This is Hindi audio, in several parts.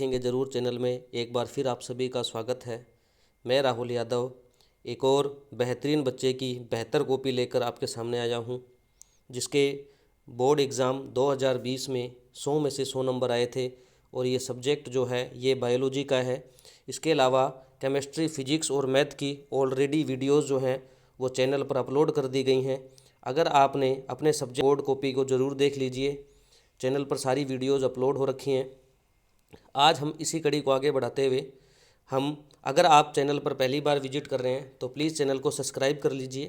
सीखेंगे ज़रूर चैनल में एक बार फिर आप सभी का स्वागत है। मैं राहुल यादव एक और बेहतरीन बच्चे की बेहतर कॉपी लेकर आपके सामने आया हूँ, जिसके बोर्ड एग्ज़ाम 2020 में 100 में से 100 नंबर आए थे और ये सब्जेक्ट जो है ये बायोलॉजी का है। इसके अलावा केमिस्ट्री, फिजिक्स और मैथ की ऑलरेडी वीडियोज़ जो हैं वो चैनल पर अपलोड कर दी गई हैं। अगर आपने अपने सब्जेक्ट बोर्ड कॉपी को ज़रूर देख लीजिए, चैनल पर सारी वीडियोज़ अपलोड हो रखी हैं। आज हम इसी कड़ी को आगे बढ़ाते हुए अगर आप चैनल पर पहली बार विजिट कर रहे हैं तो प्लीज़ चैनल को सब्सक्राइब कर लीजिए,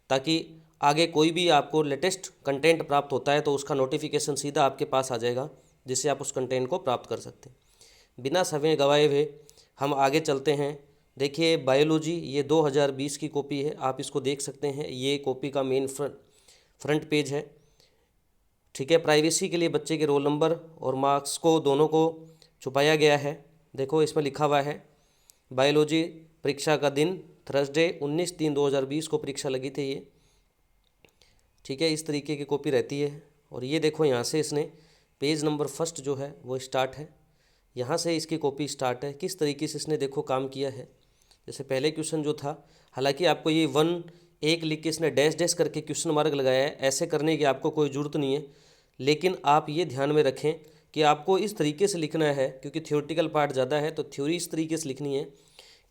ताकि आगे कोई भी आपको लेटेस्ट कंटेंट प्राप्त होता है तो उसका नोटिफिकेशन सीधा आपके पास आ जाएगा, जिससे आप उस कंटेंट को प्राप्त कर सकते हैं। बिना समय गंवाए हुए हम आगे चलते हैं। देखिए, बायोलॉजी ये 2020 की कॉपी है, आप इसको देख सकते हैं। ये कॉपी का मेन फ्रंट पेज है। ठीक है, प्राइवेसी के लिए बच्चे के रोल नंबर और मार्क्स को दोनों को छुपाया गया है। देखो, इसमें लिखा हुआ है बायोलॉजी परीक्षा का दिन थर्सडे 19/3/2020 को परीक्षा लगी थी ये। ठीक है, इस तरीके की कॉपी रहती है। और ये देखो, यहाँ से इसने पेज नंबर फर्स्ट जो है वो स्टार्ट है, यहाँ से इसकी कॉपी स्टार्ट है। किस तरीके से इसने देखो काम किया है। जैसे पहले क्वेश्चन जो था, हालांकि आपको ये 1 लिख के इसने डैश डैश करके क्वेश्चन मार्क लगाया है, ऐसे करने की आपको कोई ज़रूरत नहीं है। लेकिन आप ये ध्यान में रखें कि आपको इस तरीके से लिखना है, क्योंकि थ्योरेटिकल पार्ट ज़्यादा है तो थ्योरी इस तरीके से लिखनी है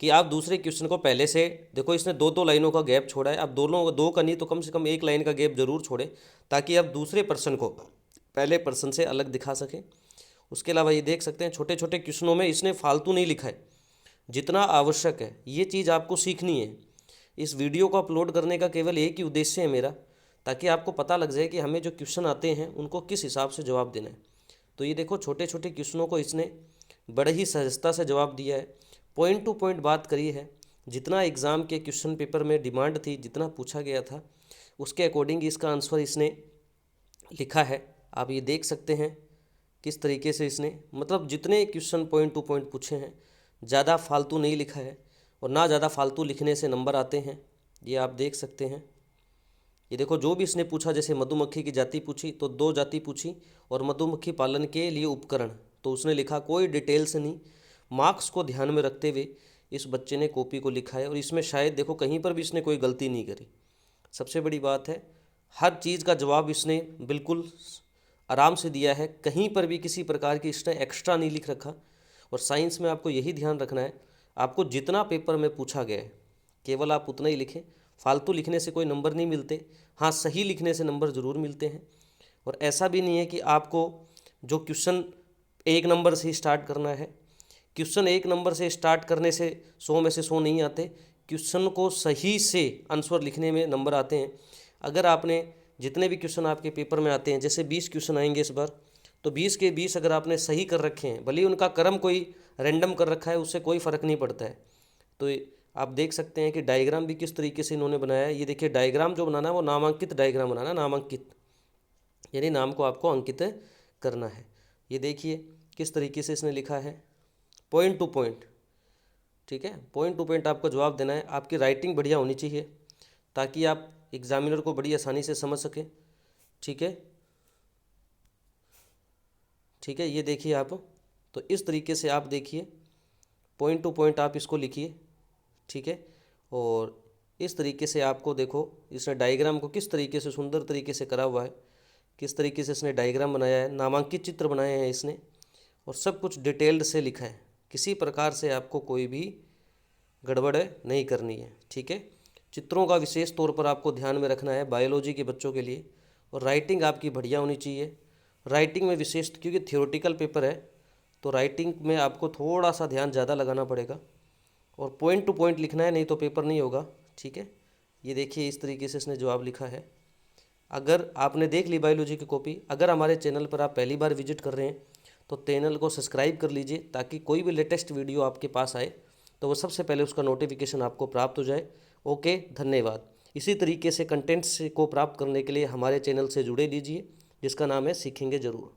कि आप दूसरे क्वेश्चन को पहले से देखो। इसने 2-2 लाइनों का गैप छोड़ा है, आप दोनों दो का नहीं तो कम से कम 1 लाइन का गैप जरूर छोड़े, ताकि आप दूसरे पर्सन को पहले पर्सन से अलग दिखा सकें। उसके अलावा ये देख सकते हैं छोटे छोटे क्वेश्चनों में इसने फालतू नहीं लिखा है, जितना आवश्यक है। ये चीज़ आपको सीखनी है। इस वीडियो को अपलोड करने का केवल एक ही उद्देश्य है मेरा, ताकि आपको पता लग जाए कि हमें जो क्वेश्चन आते हैं उनको किस हिसाब से जवाब देना है। तो ये देखो, छोटे छोटे क्वेश्चनों को इसने बड़े ही सहजता से जवाब दिया है, पॉइंट टू पॉइंट बात करी है। जितना एग्ज़ाम के क्वेश्चन पेपर में डिमांड थी, जितना पूछा गया था, उसके अकॉर्डिंग इसका आंसर इसने लिखा है। आप ये देख सकते हैं किस तरीके से इसने, मतलब जितने क्वेश्चन पॉइंट टू पॉइंट पूछे हैं, ज़्यादा फालतू नहीं लिखा है और ना ज़्यादा फालतू लिखने से नंबर आते हैं। ये आप देख सकते हैं। ये देखो, जो भी इसने पूछा, जैसे मधुमक्खी की जाति पूछी तो 2 जाति पूछी और मधुमक्खी पालन के लिए उपकरण, तो उसने लिखा, कोई डिटेल से नहीं, मार्क्स को ध्यान में रखते हुए इस बच्चे ने कॉपी को लिखा है। और इसमें शायद देखो कहीं पर भी इसने कोई गलती नहीं करी। सबसे बड़ी बात है, हर चीज़ का जवाब इसने बिल्कुल आराम से दिया है, कहीं पर भी किसी प्रकार की इसने एक्स्ट्रा नहीं लिख रखा। और साइंस में आपको यही ध्यान रखना है, आपको जितना पेपर में पूछा गया है केवल आप उतना ही लिखें। फालतू लिखने से कोई नंबर नहीं मिलते, हाँ सही लिखने से नंबर ज़रूर मिलते हैं। और ऐसा भी नहीं है कि आपको जो क्वेश्चन 1 नंबर से स्टार्ट करना है। क्वेश्चन 1 नंबर से स्टार्ट करने से 100 में से 100 नहीं आते, क्वेश्चन को सही से आंसर लिखने में नंबर आते हैं। अगर आपने जितने भी क्वेश्चन आपके पेपर में आते हैं, जैसे 20 क्वेश्चन आएंगे इस बार, तो 20 के 20 अगर आपने सही कर रखे हैं, भले ही उनका क्रम कोई रैंडम कर रखा है, उससे कोई फ़र्क नहीं पड़ता है। तो आप देख सकते हैं कि डायग्राम भी किस तरीके से इन्होंने बनाया है। ये देखिए, डायग्राम जो बनाना है वो नामांकित डायग्राम बनाना, नामांकित यानी नाम को आपको अंकित करना है। ये देखिए किस तरीके से इसने लिखा है, पॉइंट टू पॉइंट। ठीक है, पॉइंट टू पॉइंट आपको जवाब देना है। आपकी राइटिंग बढ़िया होनी चाहिए, ताकि आप एग्जामिनर को बड़ी आसानी से समझ सकें। ठीक है, ठीक है, ये देखिए आप, तो इस तरीके से आप देखिए, पॉइंट टू पॉइंट आप इसको लिखिए। ठीक है, और इस तरीके से आपको देखो, इसने डायग्राम को किस तरीके से सुंदर तरीके से करा हुआ है, किस तरीके से इसने डायग्राम बनाया है, नामांकित चित्र बनाए हैं इसने, और सब कुछ डिटेल्ड से लिखा है। किसी प्रकार से आपको कोई भी गड़बड़ नहीं करनी है। ठीक है, चित्रों का विशेष तौर पर आपको ध्यान में रखना है बायोलॉजी के बच्चों के लिए। और राइटिंग आपकी बढ़िया होनी चाहिए। राइटिंग में विशेष, क्योंकि थ्योरेटिकल पेपर है तो राइटिंग में आपको थोड़ा सा ध्यान ज़्यादा लगाना पड़ेगा, और पॉइंट टू पॉइंट लिखना है, नहीं तो पेपर नहीं होगा। ठीक है, ये देखिए इस तरीके से इसने जवाब लिखा है। अगर आपने देख ली बायोलॉजी की कॉपी, अगर हमारे चैनल पर आप पहली बार विजिट कर रहे हैं तो चैनल को सब्सक्राइब कर लीजिए, ताकि कोई भी लेटेस्ट वीडियो आपके पास आए तो वो सबसे पहले उसका नोटिफिकेशन आपको प्राप्त हो जाए। ओके, धन्यवाद। इसी तरीके से कंटेंट्स को प्राप्त करने के लिए हमारे चैनल से जुड़े लीजिए, जिसका नाम है सीखेंगे ज़रूर।